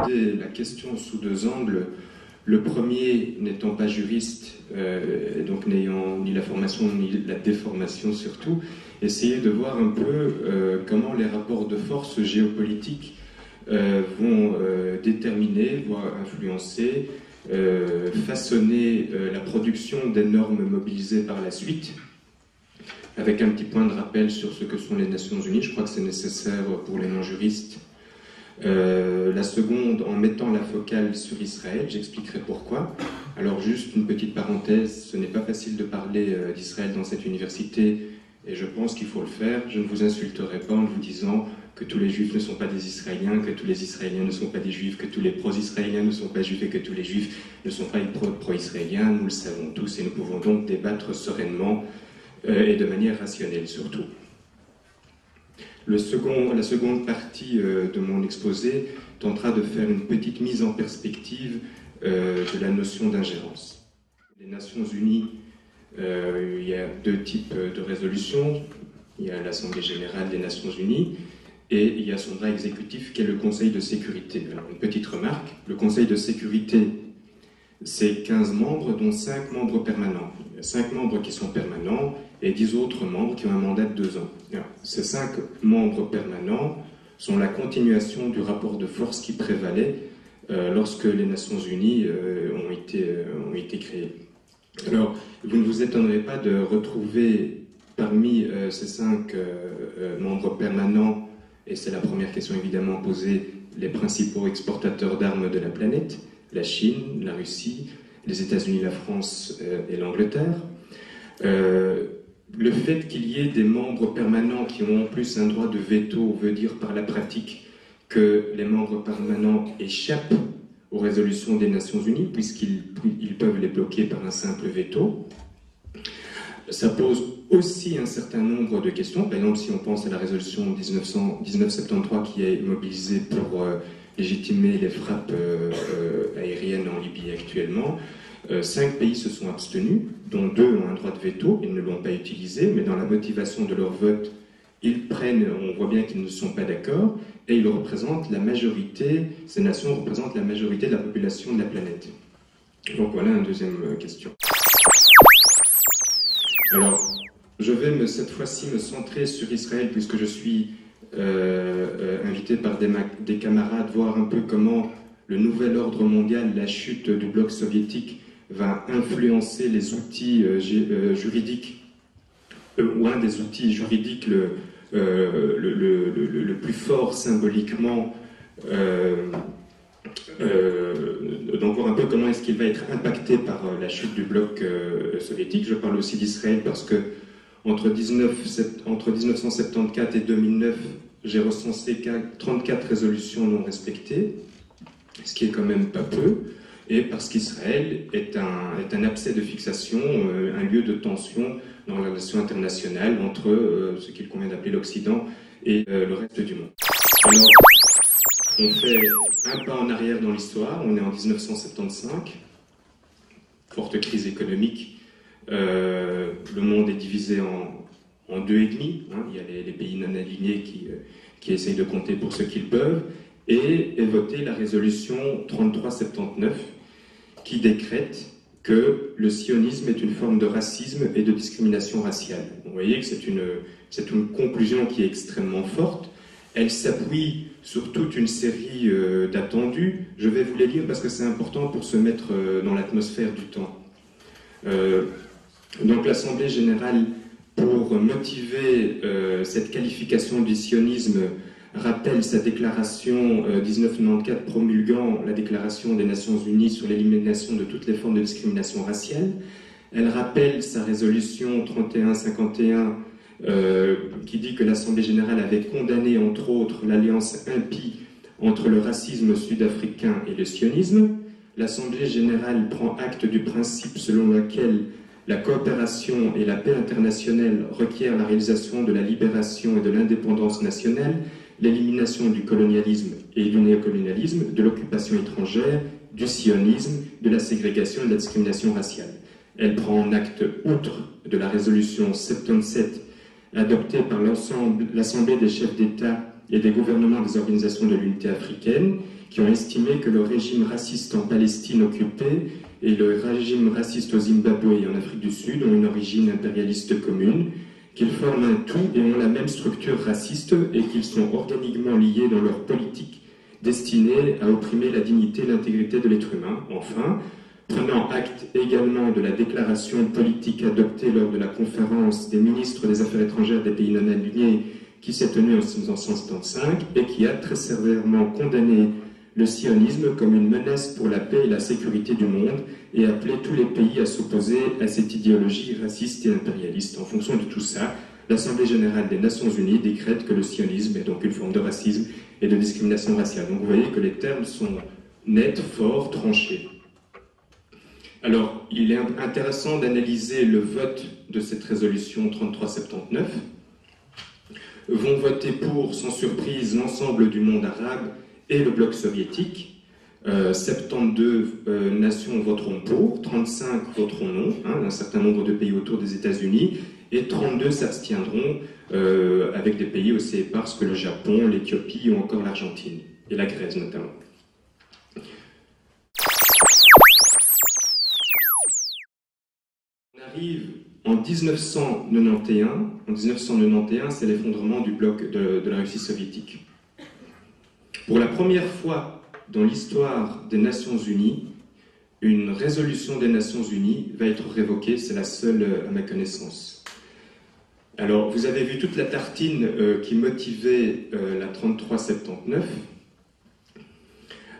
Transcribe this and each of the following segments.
aborder la question sous deux angles. Le premier, n'étant pas juriste, donc n'ayant ni la formation ni la déformation surtout, essayer de voir un peu comment les rapports de force géopolitiques vont déterminer, voire influencer, façonner la production des normes mobilisées par la suite, avec un petit point de rappel sur ce que sont les Nations Unies. Je crois que c'est nécessaire pour les non-juristes. La seconde, en mettant la focale sur Israël, j'expliquerai pourquoi. Alors juste une petite parenthèse, ce n'est pas facile de parler d'Israël dans cette université, et je pense qu'il faut le faire. Je ne vous insulterai pas en vous disant que tous les juifs ne sont pas des Israéliens, que tous les Israéliens ne sont pas des juifs, que tous les pro-israéliens ne sont pas juifs et que tous les juifs ne sont pas pro-israéliens. Nous le savons tous et nous pouvons donc débattre sereinement et de manière rationnelle surtout. La seconde partie de mon exposé tentera de faire une petite mise en perspective de la notion d'ingérence. Les Nations Unies, il y a deux types de résolutions. Il y a l'Assemblée Générale des Nations Unies et il y a son bras exécutif qui est le Conseil de Sécurité. Alors, une petite remarque, le Conseil de Sécurité, c'est 15 membres, dont 5 membres permanents. Il y a 5 membres qui sont permanents et 10 autres membres qui ont un mandat de 2 ans. Alors, ces 5 membres permanents sont la continuation du rapport de force qui prévalait lorsque les Nations Unies ont été créées. Alors, vous ne vous étonnerez pas de retrouver parmi ces 5 membres permanents, et c'est la première question évidemment posée, les principaux exportateurs d'armes de la planète, la Chine, la Russie, les États-Unis, la France et l'Angleterre. Le fait qu'il y ait des membres permanents qui ont en plus un droit de veto veut dire par la pratique que les membres permanents échappent aux résolutions des Nations Unies puisqu'ils peuvent les bloquer par un simple veto. Ça pose aussi un certain nombre de questions. Par exemple, si on pense à la résolution 1973 qui est mobilisée pour légitimer les frappes aériennes en Libye actuellement, 5 pays se sont abstenus, dont 2 ont un droit de veto, ils ne l'ont pas utilisé, mais dans la motivation de leur vote, on voit bien qu'ils ne sont pas d'accord, et ils représentent la majorité, ces nations représentent la majorité de la population de la planète. Donc voilà une deuxième question. Alors, je vais cette fois-ci me centrer sur Israël, puisque je suis invité par des camarades, voir un peu comment le nouvel ordre mondial, la chute du bloc soviétique, va influencer les outils juridiques, ou un des outils juridiques le plus fort symboliquement, donc voir un peu comment est-ce qu'il va être impacté par la chute du bloc soviétique. Je parle aussi d'Israël parce que entre 1974 et 2009, j'ai recensé 34 résolutions non respectées, ce qui est quand même pas peu, et parce qu'Israël est un abcès de fixation, un lieu de tension dans la relation internationale entre ce qu'il convient d'appeler l'Occident et le reste du monde. Alors, on fait un pas en arrière dans l'histoire, on est en 1975, forte crise économique, le monde est divisé en deux et demi, hein. Il y a les pays non alignés qui essayent de compter pour ce qu'ils peuvent, et est votée la résolution 3379 qui décrète que le sionisme est une forme de racisme et de discrimination raciale. Vous voyez que c'est une conclusion qui est extrêmement forte. Elle s'appuie sur toute une série d'attendus. Je vais vous les lire parce que c'est important pour se mettre dans l'atmosphère du temps. Donc l'Assemblée générale, pour motiver cette qualification du sionisme, rappelle sa déclaration 1994 promulguant la déclaration des Nations Unies sur l'élimination de toutes les formes de discrimination raciale. Elle rappelle sa résolution 3151 qui dit que l'Assemblée générale avait condamné entre autres l'alliance impie entre le racisme sud-africain et le sionisme. L'Assemblée générale prend acte du principe selon lequel la coopération et la paix internationale requièrent la réalisation de la libération et de l'indépendance nationale, l'élimination du colonialisme et du néocolonialisme, de l'occupation étrangère, du sionisme, de la ségrégation et de la discrimination raciale. Elle prend en acte, outre de la résolution 77 adoptée par l'Assemblée des chefs d'État et des gouvernements des organisations de l'unité africaine qui ont estimé que le régime raciste en Palestine occupée et le régime raciste au Zimbabwe et en Afrique du Sud ont une origine impérialiste commune, qu'ils forment un tout et ont la même structure raciste et qu'ils sont organiquement liés dans leur politique destinée à opprimer la dignité et l'intégrité de l'être humain. Enfin, prenant acte également de la déclaration politique adoptée lors de la conférence des ministres des Affaires étrangères des pays non alignés qui s'est tenue en 1975 et qui a très sévèrement condamné le sionisme comme une menace pour la paix et la sécurité du monde et appelé tous les pays à s'opposer à cette idéologie raciste et impérialiste. En fonction de tout ça, l'Assemblée générale des Nations unies décrète que le sionisme est donc une forme de racisme et de discrimination raciale. Donc vous voyez que les termes sont nets, forts, tranchés. Alors, il est intéressant d'analyser le vote de cette résolution 3379. Vont voter pour, sans surprise, l'ensemble du monde arabe et le bloc soviétique. 72 nations voteront pour, 35 voteront non, un certain nombre de pays autour des États-Unis, et 32 s'abstiendront, avec des pays aussi épars que le Japon, l'Éthiopie ou encore l'Argentine, et la Grèce notamment. On arrive en 1991. En 1991, c'est l'effondrement du bloc de la Russie soviétique. Pour la première fois dans l'histoire des Nations Unies, une résolution des Nations Unies va être révoquée, c'est la seule à ma connaissance. Alors, vous avez vu toute la tartine qui motivait la 3379.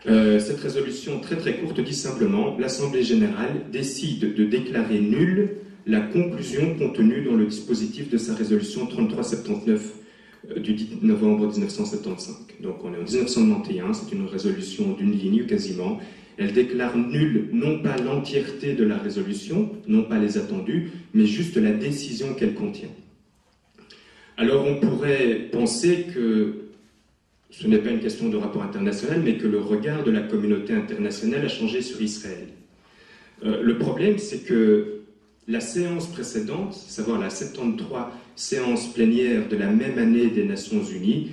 Cette résolution très très courte dit simplement « L'Assemblée générale décide de déclarer nulle la conclusion contenue dans le dispositif de sa résolution 3379 du 10 novembre 1975. » Donc on est en 1991, c'est une résolution d'une ligne quasiment. Elle déclare nulle non pas l'entièreté de la résolution, non pas les attendus, mais juste la décision qu'elle contient. Alors on pourrait penser que ce n'est pas une question de rapport international, mais que le regard de la communauté internationale a changé sur Israël. Le problème, c'est que la séance précédente, à savoir la 73 séance plénière de la même année des Nations Unies,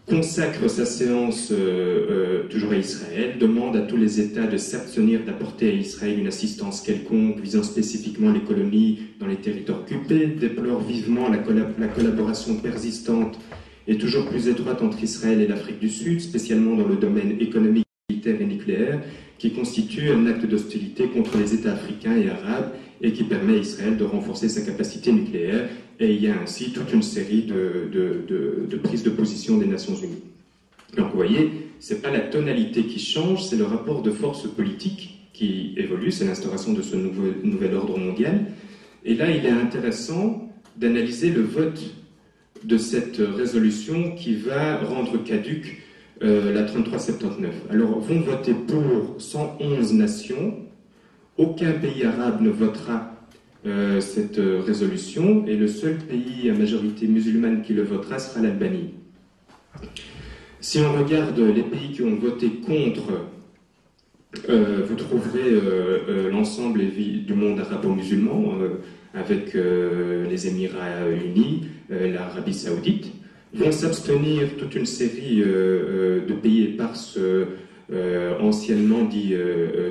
consacre sa séance toujours à Israël, demande à tous les États de s'abstenir d'apporter à Israël une assistance quelconque visant spécifiquement les colonies dans les territoires occupés, déplore vivement la collaboration persistante et toujours plus étroite entre Israël et l'Afrique du Sud, spécialement dans le domaine économique, militaire et nucléaire, qui constitue un acte d'hostilité contre les États africains et arabes et qui permet à Israël de renforcer sa capacité nucléaire. Et il y a ainsi toute une série de prises de position des Nations Unies. Donc vous voyez, ce n'est pas la tonalité qui change, c'est le rapport de force politique qui évolue, c'est l'instauration de ce nouvel ordre mondial. Et là, il est intéressant d'analyser le vote de cette résolution qui va rendre caduque la 3379. Alors, vont voter pour 111 nations. Aucun pays arabe ne votera cette résolution, et le seul pays à majorité musulmane qui le votera sera l'Albanie. Si on regarde les pays qui ont voté contre, vous trouverez l'ensemble du monde arabo-musulman, avec les Émirats unis, l'Arabie saoudite. Vont s'abstenir toute une série de pays éparses, anciennement dits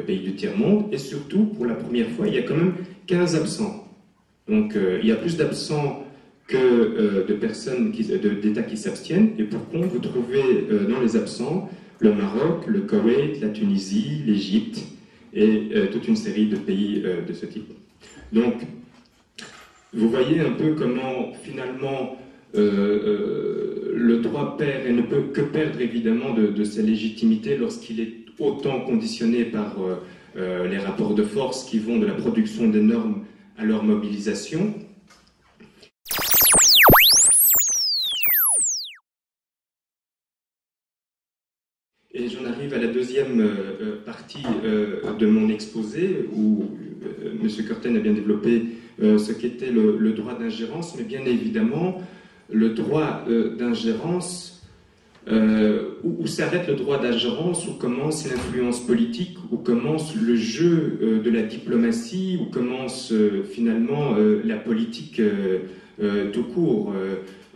pays du tiers-monde, et surtout, pour la première fois, il y a quand même 15 absents. Donc il y a plus d'absents que de personnes, d'États qui s'abstiennent, et pour contre, vous trouvez dans les absents le Maroc, le Koweït, la Tunisie, l'Égypte, et toute une série de pays de ce type. Donc, vous voyez un peu comment, finalement, le droit perd et ne peut que perdre, évidemment, de sa légitimité lorsqu'il est autant conditionné par les rapports de force qui vont de la production des normes à leur mobilisation. Et j'en arrive à la deuxième partie de mon exposé, où M. Curtin a bien développé ce qu'était le droit d'ingérence, mais bien évidemment, le droit d'ingérence, où s'arrête le droit d'ingérence, où commence l'influence politique, où commence le jeu de la diplomatie, où commence finalement la politique tout court.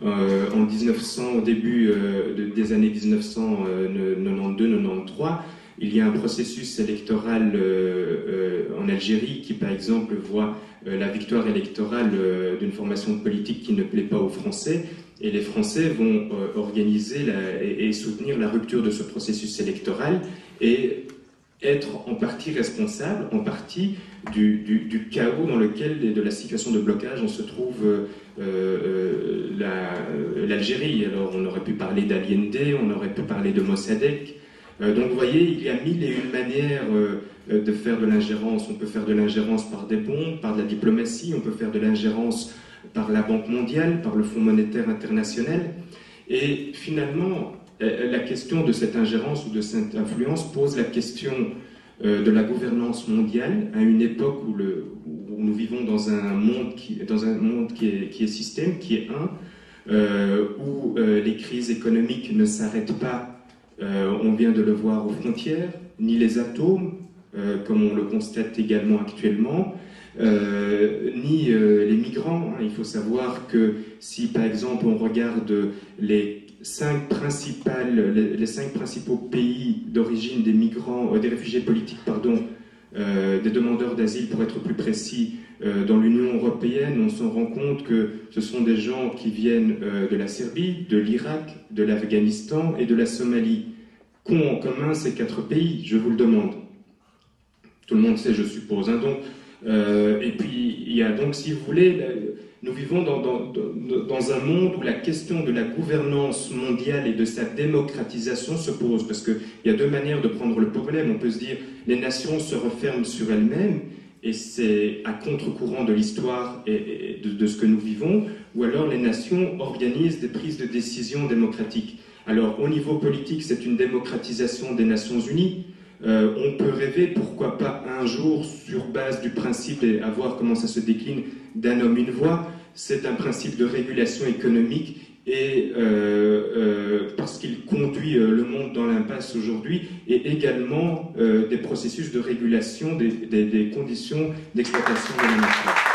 en 1900, au début des années 1992-93, il y a un processus électoral en Algérie qui, par exemple, voit la victoire électorale d'une formation politique qui ne plaît pas aux Français, et les Français vont organiser et soutenir la rupture de ce processus électoral et être en partie responsable, en partie du chaos dans lequel, et de la situation de blocage, on se trouve l'Algérie. Alors on aurait pu parler d'Allende, on aurait pu parler de Mossadegh. Donc vous voyez, il y a mille et une manières de faire de l'ingérence. On peut faire de l'ingérence par des bombes, par de la diplomatie, on peut faire de l'ingérence par la Banque mondiale, par le Fonds monétaire international. Et finalement, la question de cette ingérence ou de cette influence pose la question de la gouvernance mondiale à une époque où nous vivons dans un monde qui est système, qui est où les crises économiques ne s'arrêtent pas. On vient de le voir aux frontières, ni les atomes, comme on le constate également actuellement, ni les migrants. Il faut savoir que si, par exemple, on regarde les 5 principaux pays d'origine des migrants, des réfugiés politiques, des demandeurs d'asile, pour être plus précis, dans l'Union européenne, on se rend compte que ce sont des gens qui viennent de la Serbie, de l'Irak, de l'Afghanistan et de la Somalie. Qu'ont en commun ces 4 pays? Je vous le demande. Tout le monde sait, je suppose. Et puis, il y a donc, si vous voulez, nous vivons dans un monde où la question de la gouvernance mondiale et de sa démocratisation se pose. Parce qu'il y a 2 manières de prendre le problème. On peut se dire, les nations se referment sur elles-mêmes, et c'est à contre-courant de l'histoire et de ce que nous vivons, ou alors les nations organisent des prises de décision démocratiques. Alors, au niveau politique, c'est une démocratisation des Nations Unies. On peut rêver, pourquoi pas un jour, sur base du principe, et à voir comment ça se décline, d'un homme, une voix. C'est un principe de régulation économique, et parce qu'il conduit le monde dans l'impasse aujourd'hui, et également des processus de régulation des conditions d'exploitation de la nature.